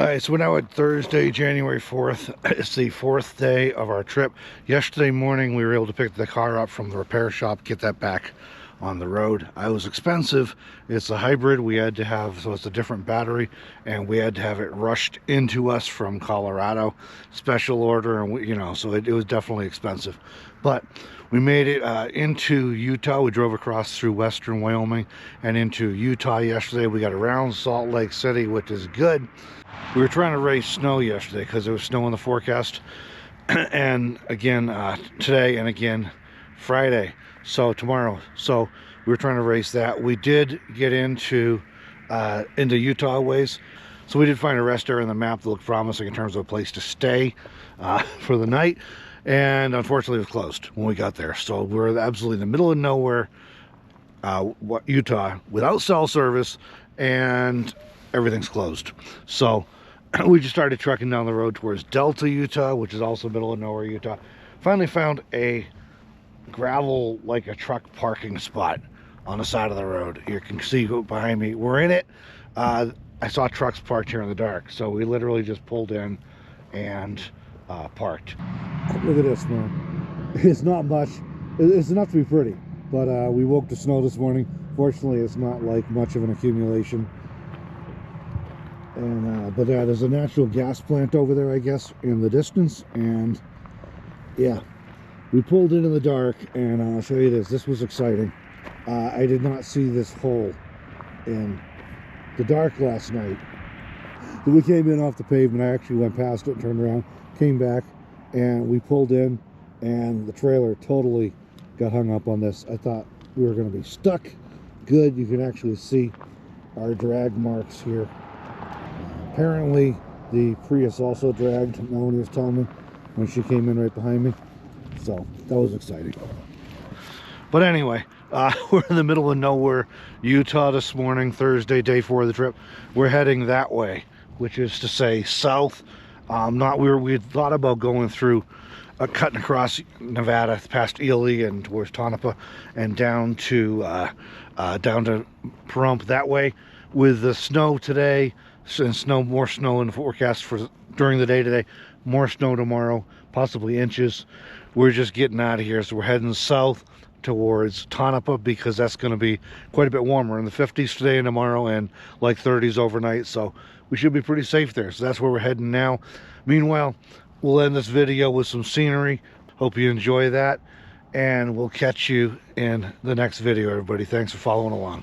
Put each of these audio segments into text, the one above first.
All right, so we're now at Thursday, January 4th. It's the 4th day of our trip. Yesterday morning, we were able to pick the car up from the repair shop, get that back on the road. It was expensive. It's a hybrid. We had to have, so it's a different battery, and we had to have it rushed into us from Colorado, special order, and so it was definitely expensive. But we made it into Utah. We drove across through western Wyoming and into Utah yesterday. We got around Salt Lake City, which is good. We were trying to race snow yesterday because there was snow in the forecast, and again today, and again Friday, so tomorrow. So we were trying to race that. We did get into Utah ways, so we did find a rest area on the map that looked promising in terms of a place to stay for the night, and unfortunately it was closed when we got there. So we're absolutely in the middle of nowhere, Utah, without cell service, and everything's closed. So we just started trucking down the road towards Delta, Utah, which is also middle of nowhere, Utah. Finally found a gravel, like a truck parking spot on the side of the road. You can see behind me. We're in it. I saw trucks parked here in the dark, so we literally just pulled in and parked. Look at this, man. It's not much. It's enough to be pretty, but we woke to snow this morning. Fortunately, it's not like much of an accumulation. And but there's a natural gas plant over there, I guess, in the distance. And yeah, we pulled in the dark, and I'll show you this. This was exciting. I did not see this hole in the dark last night. We came in off the pavement. I actually went past it and turned around, came back, and we pulled in, and the trailer totally got hung up on this. I thought we were going to be stuck. Good, you can actually see our drag marks here. Apparently the Prius also dragged, Melanie was telling me when she came in right behind me. So that was exciting. But anyway, we're in the middle of nowhere, Utah this morning, Thursday, day 4 of the trip. We're heading that way, which is to say south. We had thought about going through, cutting across Nevada past Ely and towards Tonopah and down to Pahrump that way. With the snow today, and more snow in the forecast for during the day today, more snow tomorrow, possibly inches. We're just getting out of here, so we're heading south towards Tonopah because that's going to be quite a bit warmer, in the 50s today and tomorrow, and like 30s overnight. So we should be pretty safe there. So that's where we're heading now. Meanwhile, we'll end this video with some scenery. Hope you enjoy that, and we'll catch you in the next video, everybody. Thanks for following along.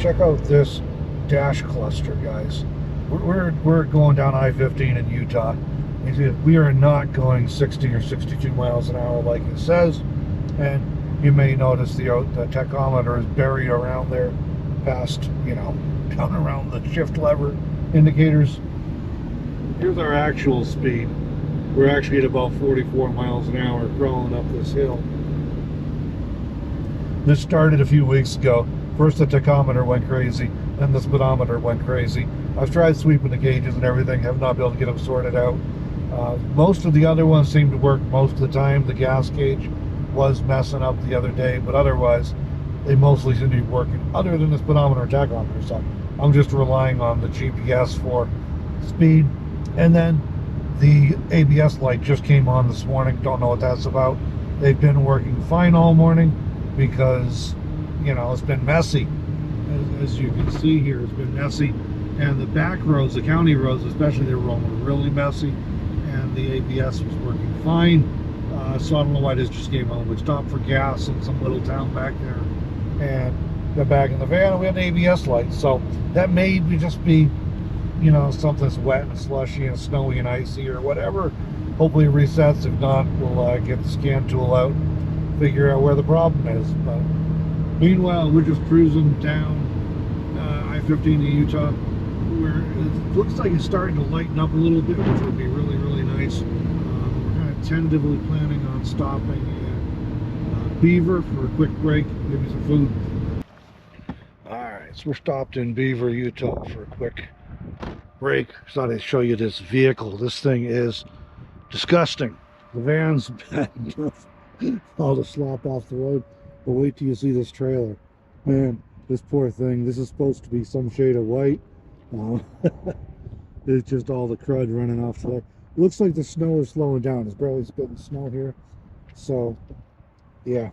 check out this dash cluster, guys. We're going down I-15 in Utah. We are not going 60 or 62 miles an hour like it says, and you may notice the tachometer is buried around there, past, you know, down around the shift lever indicators. Here's our actual speed. We're actually at about 44 miles an hour crawling up this hill. This started a few weeks ago. First the tachometer went crazy, then the speedometer went crazy. I've tried sweeping the gauges and everything, have not been able to get them sorted out. Most of the other ones seem to work most of the time. The gas gauge was messing up the other day, but otherwise they mostly seem to be working, other than the speedometer and tachometer. So I'm just relying on the GPS for speed. And then the ABS light just came on this morning. Don't know what that's about. They've been working fine all morning because, you know, it's been messy. As you can see here, it's been messy. And the back roads, the county roads especially, they were really messy. And the ABS was working fine. So I don't know why this just came on. We stopped for gas in some little town back there and got back in the van, and we had an ABS light. So that may just be, you know, something's wet and slushy and snowy and icy or whatever. Hopefully it resets. If not, we'll get the scan tool out, figure out where the problem is. But meanwhile, we're just cruising down I-15 to Utah, where it looks like it's starting to lighten up a little bit, which would be really, really nice. We're kind of tentatively planning on stopping at Beaver for a quick break, maybe some food. All right, so we're stopped in Beaver, Utah for a quick break. I thought I'd show you this vehicle. This thing is disgusting. The van's all the slop off the road, but wait till you see this trailer. Man, this poor thing. This is supposed to be some shade of white. It's just all the crud running off the road. It looks like the snow is slowing down. It's barely spitting snow here, so yeah,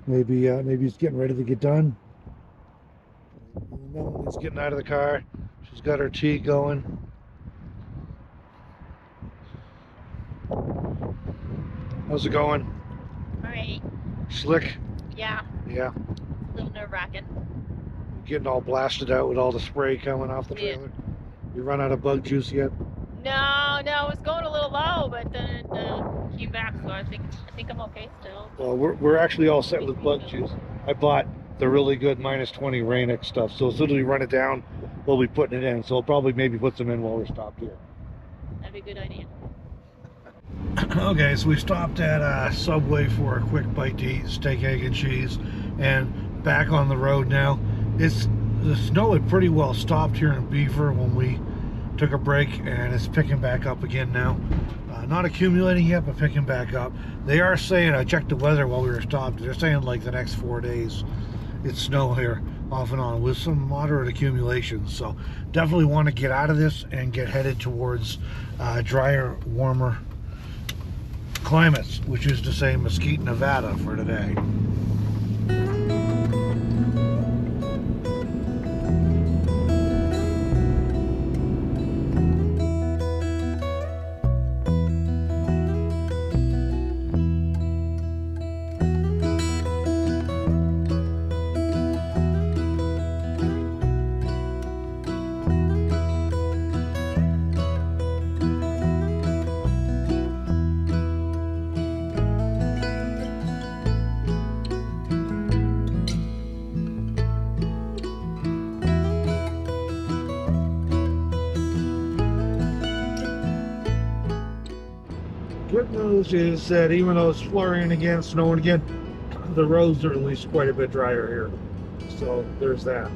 maybe it's getting ready to get done. Melanie's getting out of the car. She's got her tea going. How's it going? All right. Slick? Yeah. Yeah. A little nerve-wracking. Getting all blasted out with all the spray coming off the trailer. You run out of bug juice yet? No, it was going a little low, but then it came back, so I think I'm okay still. Well, we're actually all set with bug juice. I bought the really good -20 Rainic stuff, so as soon as we run it down, we'll be putting it in. So we'll probably maybe put some in while we're stopped here. That'd be a good idea. Okay, so we stopped at Subway for a quick bite to eat, steak, egg, and cheese, and back on the road now. The snow had pretty well stopped here in Beaver when we took a break, and it's picking back up again now. Not accumulating yet, but picking back up. They are saying, I checked the weather while we were stopped, they're saying like the next 4 days it's snow here off and on with some moderate accumulations. So definitely want to get out of this and get headed towards drier, warmer climates, which is to say Mesquite, Nevada for today. Good news is that even though it's flurrying again, snowing again, the roads are at least quite a bit drier here. So there's that.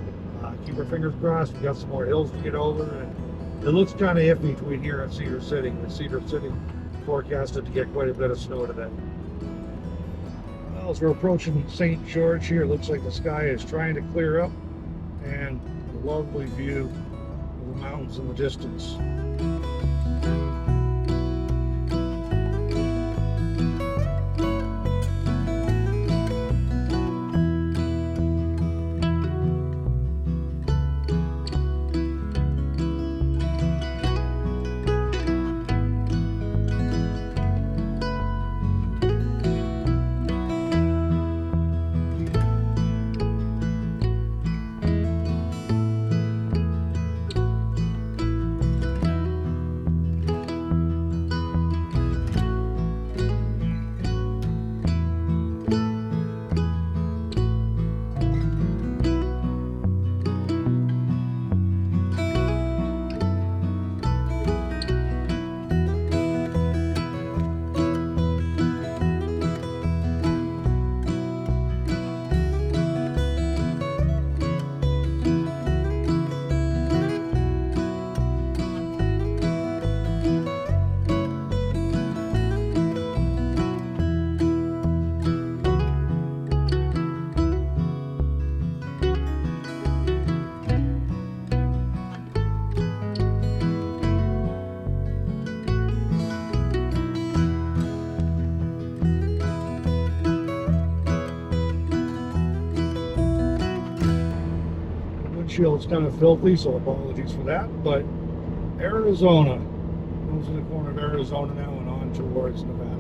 Keep our fingers crossed. We got some more hills to get over, and it looks kind of iffy between here and Cedar City. And Cedar City forecasted to get quite a bit of snow today. Well, as we're approaching St. George here, it looks like the sky is trying to clear up, and a lovely view of the mountains in the distance. windshield's kind of filthy, so apologies for that. But Arizona, goes in the corner of Arizona now and on towards Nevada.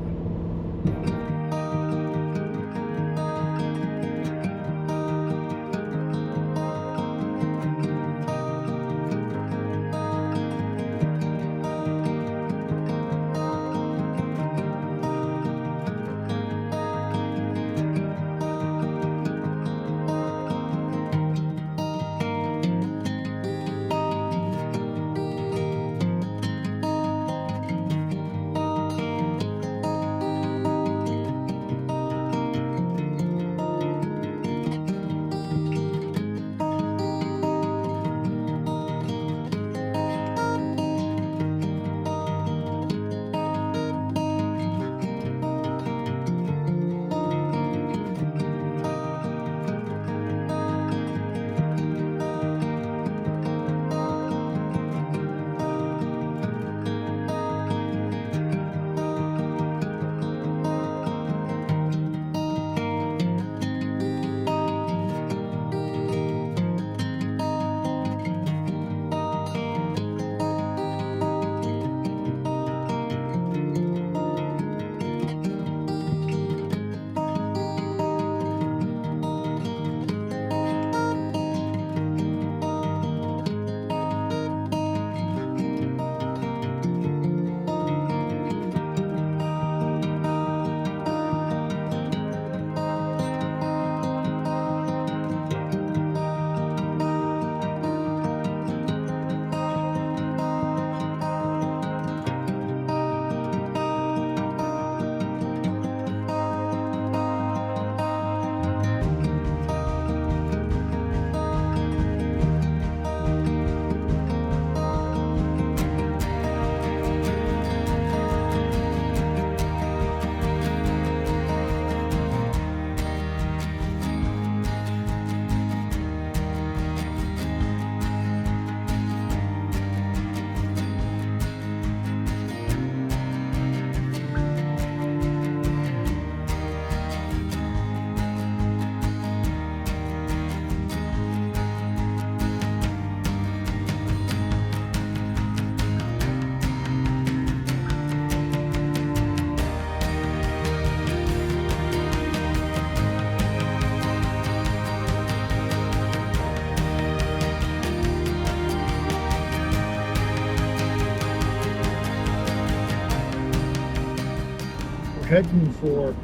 Heading for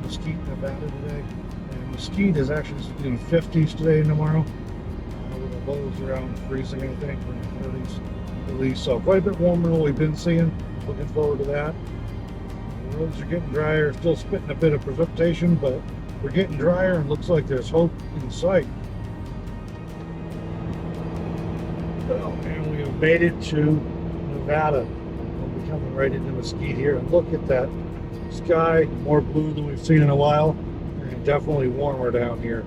Mesquite, Nevada today. And Mesquite is actually in the 50s today and tomorrow. With the lows around freezing, I think, or in the 30s at least. So quite a bit warmer than what we've been seeing. Looking forward to that. The roads are getting drier, still spitting a bit of precipitation, but we're getting drier and looks like there's hope in sight. And we have made it to Nevada. We'll be coming right into Mesquite here, and look at that sky, more blue than we've seen in a while, and definitely warmer down here.